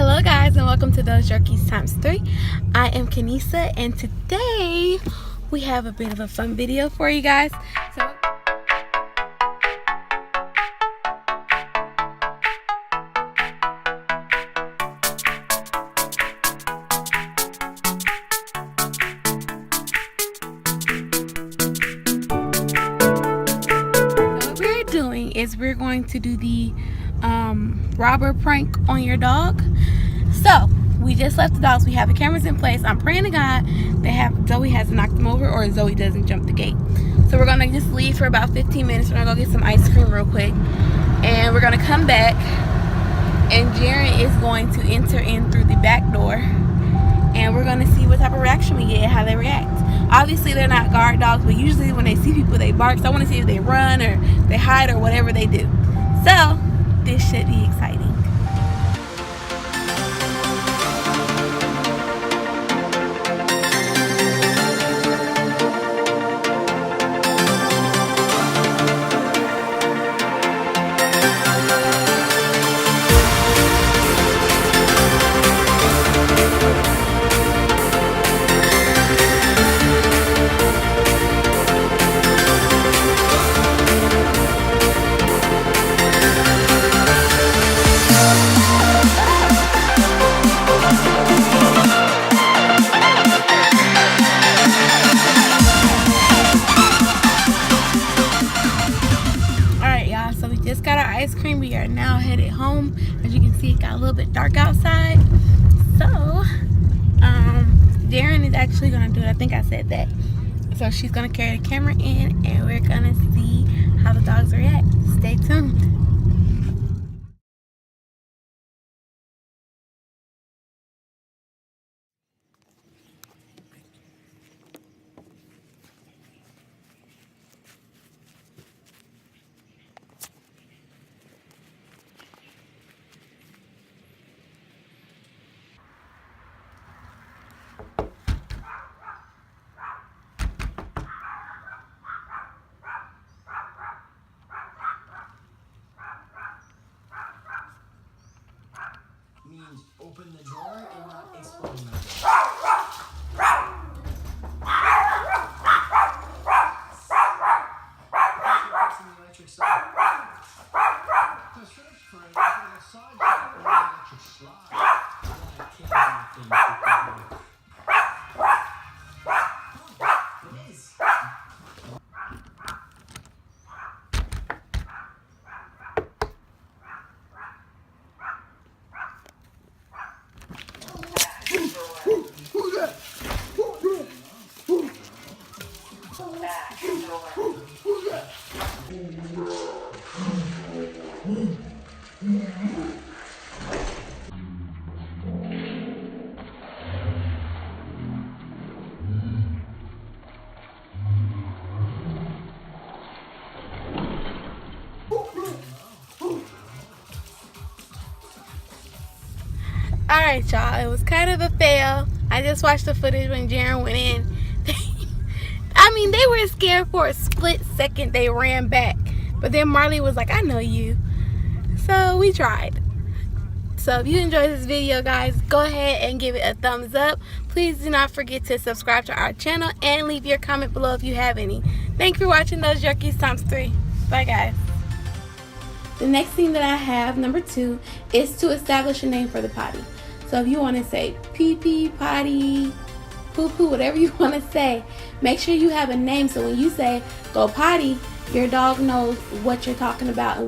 Hello guys, and welcome to Those Jerkies times 3. I am Kanisa, and today we have a bit of a fun video for you guys. So what we're doing is we're going to do the robber prank on your dog. So we just left the dogs. We have the cameras in place. I'm praying to God Zoe hasn't knocked them over or Zoe doesn't jump the gate. So we're gonna just leave for about 15 minutes. We're gonna go get some ice cream real quick, and we're gonna come back, and Jaren is going to enter in through the back door, and we're gonna see what type of reaction we get and how they react. Obviously they're not guard dogs, but usually when they see people they bark. So I want to see if they run or they hide or whatever they do. So this should be exciting. So we just got our ice cream. We are now headed home. As you can see, it got a little bit dark outside. So Darren is actually gonna do it. I think I said that. So she's gonna carry the camera in, and we're gonna see how the dogs react. Stay tuned. Means open the door and not explode the door. It's an electric slide. No, search for it. It's a massage or an electric slide. I can't do things with the It is. Alright y'all, it was kind of a fail. I just watched the footage when Jaren went in. I mean, they were scared for a split second. They ran back, but then Marley was like, I know you. So we tried. So if you enjoyed this video, guys, go ahead and give it a thumbs up. Please do not forget to subscribe to our channel and leave your comment below if you have any. Thank you for watching Those Jerkies times 3. Bye guys. The next thing that I have, number 2, is to establish a name for the potty. So if you want to say pee pee, potty, poo poo, whatever you want to say, make sure you have a name so when you say go potty, your dog knows what you're talking about.